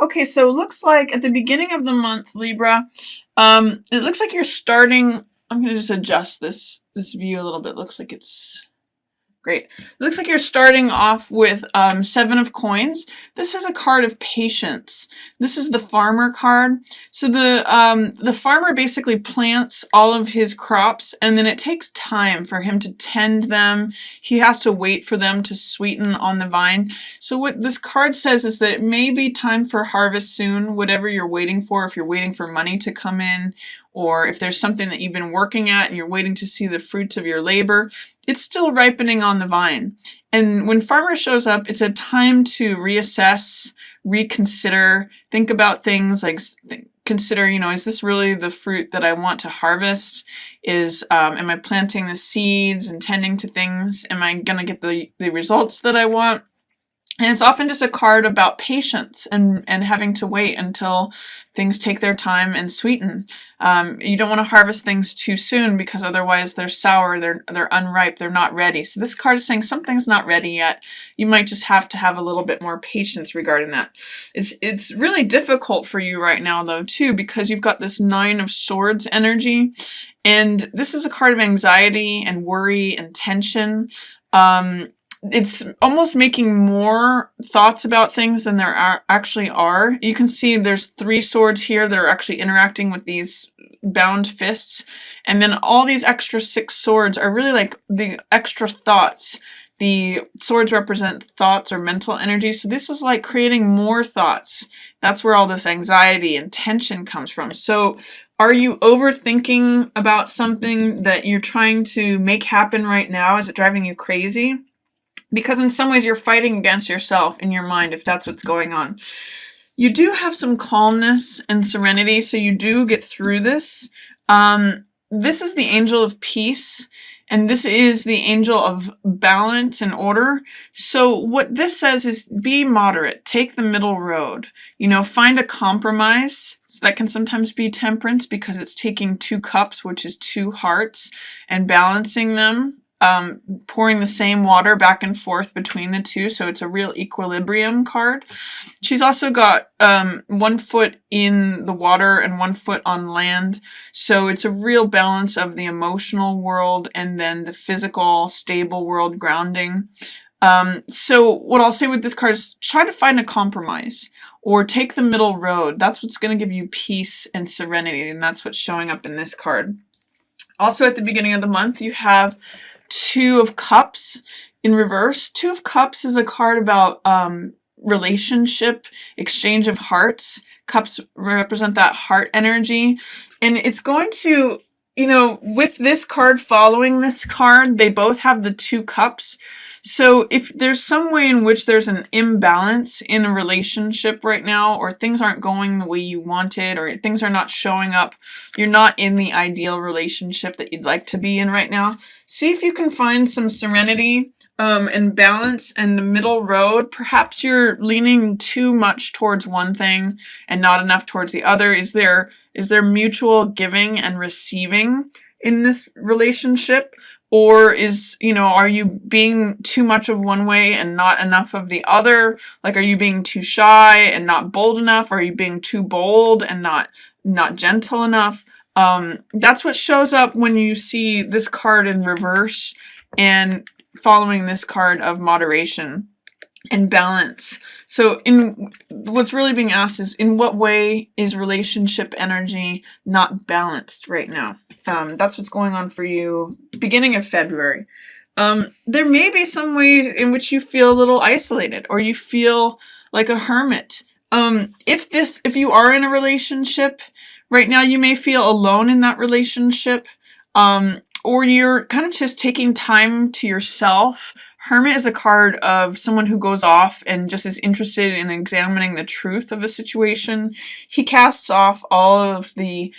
Okay, so it looks like at the beginning of the month, Libra, it looks like you're starting. I'm gonna just adjust this view a little bit. Looks like it's great. It looks like you're starting off with 7 of coins. This is a card of patience. This is the farmer card. So the farmer basically plants all of his crops, and then it takes time for him to tend them. He has to wait for them to sweeten on the vine. So what this card says is that it may be time for harvest soon, whatever you're waiting for. If you're waiting for money to come in, or if there's something that you've been working at and you're waiting to see the fruits of your labor, it's still ripening on the vine. And when farmer shows up, it's a time to reassess, reconsider, think about things like consider, is this really the fruit that I want to harvest? Am I planting the seeds and tending to things? Am I going to get the results that I want? And it's often just a card about patience and having to wait until things take their time and sweeten. You don't want to harvest things too soon because otherwise they're sour, they're unripe, they're not ready. So this card is saying something's not ready yet. You might just have to have a little bit more patience regarding that. It's really difficult for you right now though too, because you've got this 9 of Swords energy, and this is a card of anxiety and worry and tension. It's almost making more thoughts about things than there actually are. You can see there's 3 swords here that are actually interacting with these bound fists. And then all these extra 6 swords are really like the extra thoughts. The swords represent thoughts or mental energy. So this is like creating more thoughts. That's where all this anxiety and tension comes from. So are you overthinking about something that you're trying to make happen right now? Is it driving you crazy? Because in some ways you're fighting against yourself in your mind if that's what's going on. You do have some calmness and serenity, so you do get through this. This is the angel of peace, and this is the angel of balance and order. So what this says is be moderate, take the middle road. Find a compromise. So that can sometimes be temperance because it's taking 2 cups, which is 2 hearts, and balancing them. Pouring the same water back and forth between the two, so it's a real equilibrium card. She's also got 1 foot in the water and 1 foot on land, so it's a real balance of the emotional world and then the physical, stable world grounding. So what I'll say with this card is try to find a compromise or take the middle road. That's what's going to give you peace and serenity, and that's what's showing up in this card. Also at the beginning of the month, you have 2 of Cups in reverse. 2 of Cups is a card about relationship, exchange of hearts. Cups represent that heart energy. And it's going to, with this card following this card, they both have the 2 cups. So if there's some way in which there's an imbalance in a relationship right now, or things aren't going the way you wanted, or things are not showing up, you're not in the ideal relationship that you'd like to be in right now, see if you can find some serenity and balance and the middle road. Perhaps you're leaning too much towards one thing and not enough towards the other. Is there mutual giving and receiving in this relationship? Or are you being too much of one way and not enough of the other? Like, are you being too shy and not bold enough? Are you being too bold and not gentle enough? That's what shows up when you see this card in reverse and following this card of moderation and balance. So what's really being asked is, in what way is relationship energy not balanced right now? That's what's going on for you beginning of February. There may be some way in which you feel a little isolated or you feel like a hermit. If you are in a relationship right now, you may feel alone in that relationship, or you're kind of just taking time to yourself. Hermit is a card of someone who goes off and just is interested in examining the truth of a situation. He casts off all of the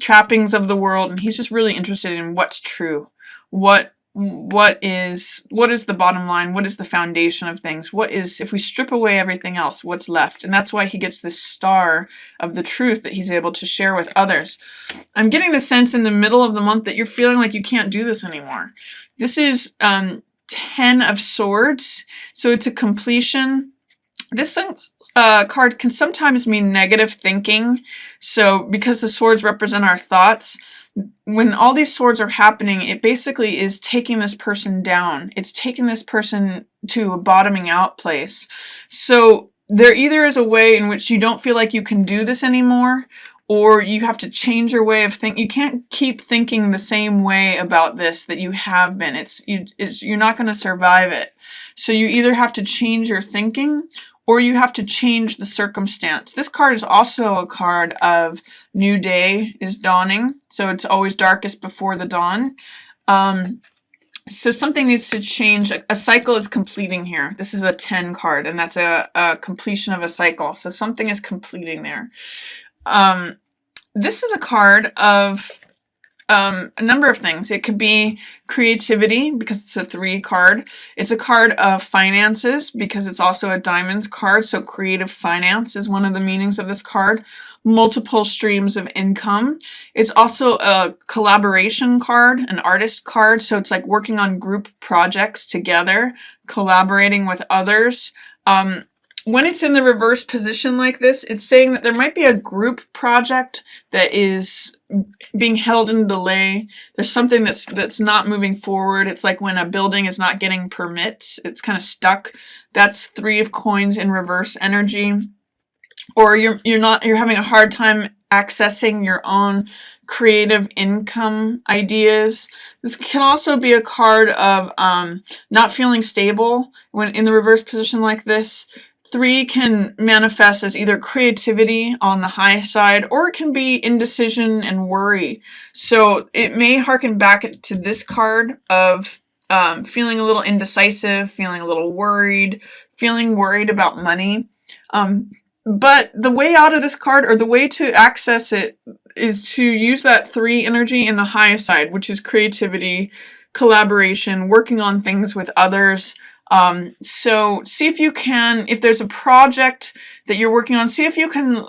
trappings of the world, and he's just really interested in what's true. What is the bottom line? What is the foundation of things? If we strip away everything else, what's left? And that's why he gets this star of the truth that he's able to share with others. I'm getting the sense in the middle of the month that you're feeling like you can't do this anymore. This is 10 of Swords, so it's a completion. This card can sometimes mean negative thinking. So because the swords represent our thoughts, when all these swords are happening, it basically is taking this person down. It's taking this person to a bottoming out place. So there either is a way in which you don't feel like you can do this anymore, or you have to change your way of thinking. You can't keep thinking the same way about this that you have been. You're not going to survive it. So you either have to change your thinking, or you have to change the circumstance. This card is also a card of new day is dawning, so it's always darkest before the dawn. So something needs to change. A cycle is completing here. This is a 10 card, and that's a completion of a cycle. So something is completing there. This is a card of a number of things. It could be creativity, because it's a 3 card. It's a card of finances, because it's also a diamonds card. So creative finance is one of the meanings of this card. Multiple streams of income. It's also a collaboration card, an artist card. So it's like working on group projects together, collaborating with others. When it's in the reverse position like this, it's saying that there might be a group project that is being held in delay. There's something that's not moving forward. It's like when a building is not getting permits, it's kind of stuck. That's 3 of coins in reverse energy. Or you're having a hard time accessing your own creative income ideas. This can also be a card of not feeling stable when in the reverse position like this. 3 can manifest as either creativity on the high side, or it can be indecision and worry. So it may harken back to this card of feeling a little indecisive, feeling a little worried, feeling worried about money. But the way out of this card, or the way to access it, is to use that 3 energy in the high side, which is creativity, collaboration, working on things with others. So see if you can, if there's a project that you're working on, see if you can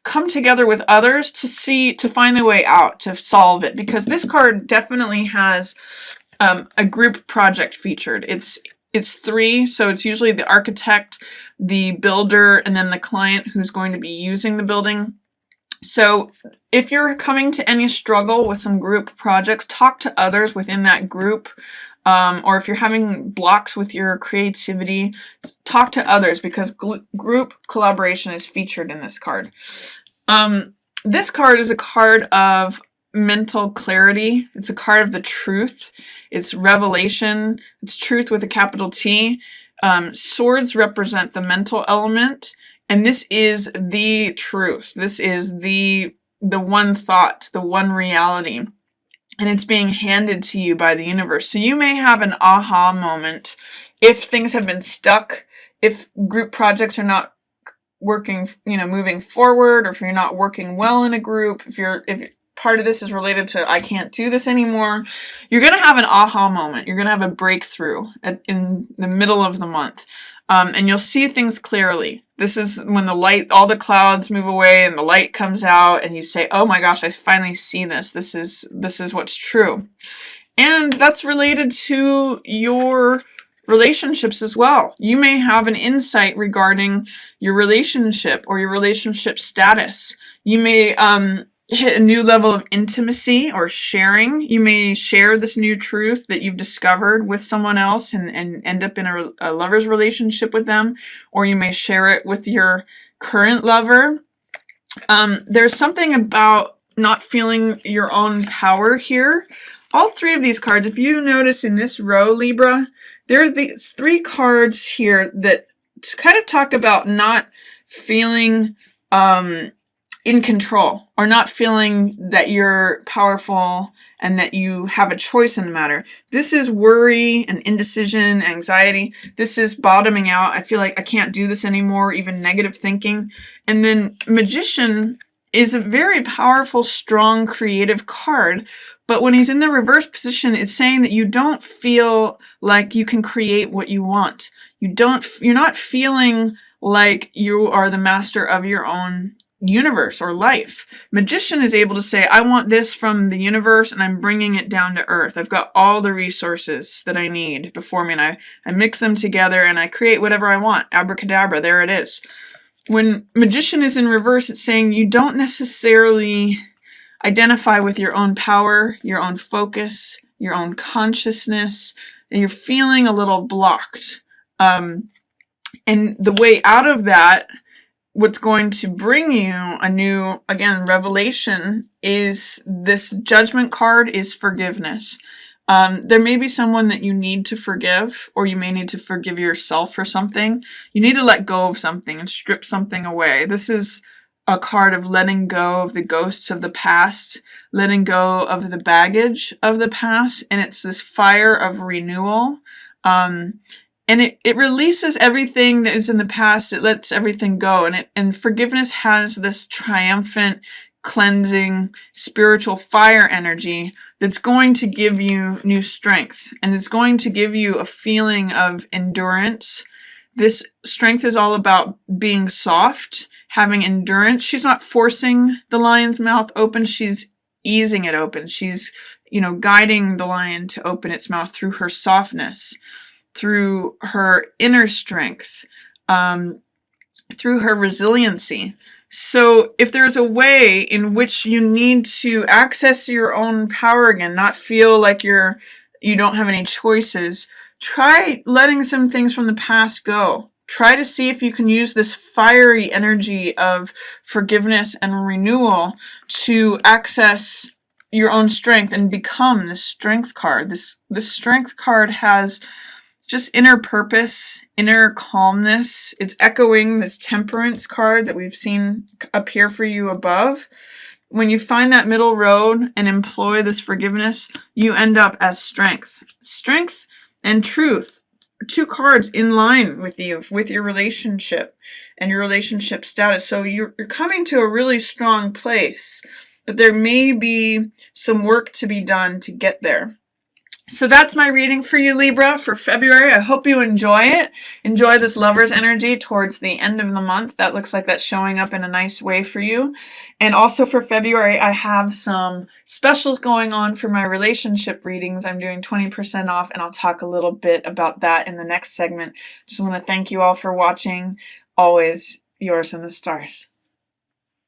come together with others to find the way out, to solve it, because this card definitely has a group project featured. It's 3, so it's usually the architect, the builder, and then the client who's going to be using the building. So if you're coming to any struggle with some group projects, talk to others within that group. Or if you're having blocks with your creativity, talk to others, because group collaboration is featured in this card. This card is a card of mental clarity. It's a card of the truth. It's revelation. It's truth with a capital T. Swords represent the mental element, and this is the truth. This is the one thought, the one reality. And it's being handed to you by the universe. So you may have an aha moment if things have been stuck, if group projects are not working, moving forward, or if you're not working well in a group, if part of this is related to I can't do this anymore, you're going to have an aha moment. You're going to have a breakthrough in the middle of the month. And you'll see things clearly. This is when all the clouds move away and the light comes out, and you say, oh my gosh, I finally see this. This is what's true. And that's related to your relationships as well. You may have an insight regarding your relationship or your relationship status. You may hit a new level of intimacy or sharing. You may share this new truth that you've discovered with someone else and end up in a lover's relationship with them, or you may share it with your current lover. There's something about not feeling your own power here. All 3 of these cards, if you notice in this row, Libra, there are these 3 cards here that kind of talk about not feeling in control, or not feeling that you're powerful and that you have a choice in the matter. This is worry and indecision, anxiety. This is bottoming out. I feel like I can't do this anymore, even negative thinking. And then Magician is a very powerful, strong, creative card. But when he's in the reverse position, it's saying that you don't feel like you can create what you want. You're not feeling like you are the master of your own universe or life. Magician is able to say, I want this from the universe and I'm bringing it down to earth. I've got all the resources that I need before me and I mix them together and I create whatever I want. Abracadabra, there it is. When magician is in reverse, it's saying you don't necessarily identify with your own power, your own focus, your own consciousness, and you're feeling a little blocked. And the way out of that, what's going to bring you a new, again, revelation is this judgment card is forgiveness. There may be someone that you need to forgive, or you may need to forgive yourself for something. You need to let go of something and strip something away. This is a card of letting go of the ghosts of the past, letting go of the baggage of the past, and it's this fire of renewal. And it releases everything that is in the past. It lets everything go. And forgiveness has this triumphant, cleansing, spiritual fire energy that's going to give you new strength. And it's going to give you a feeling of endurance. This strength is all about being soft, having endurance. She's not forcing the lion's mouth open. She's easing it open. She's, guiding the lion to open its mouth through her softness, through her inner strength, through her resiliency. So if there's a way in which you need to access your own power again, not feel like you don't have any choices, try letting some things from the past go. Try to see if you can use this fiery energy of forgiveness and renewal to access your own strength and become this strength card. This strength card has just inner purpose, inner calmness. It's echoing this temperance card that we've seen appear for you above. When you find that middle road and employ this forgiveness, you end up as strength. Strength and truth, 2 cards in line with you, with your relationship and your relationship status. So you're coming to a really strong place, but there may be some work to be done to get there. So that's my reading for you, Libra, for February. I hope you enjoy it. Enjoy this lover's energy towards the end of the month. That looks like that's showing up in a nice way for you. And also for February, I have some specials going on for my relationship readings. I'm doing 20% off, and I'll talk a little bit about that in the next segment. Just want to thank you all for watching. Always yours in the stars.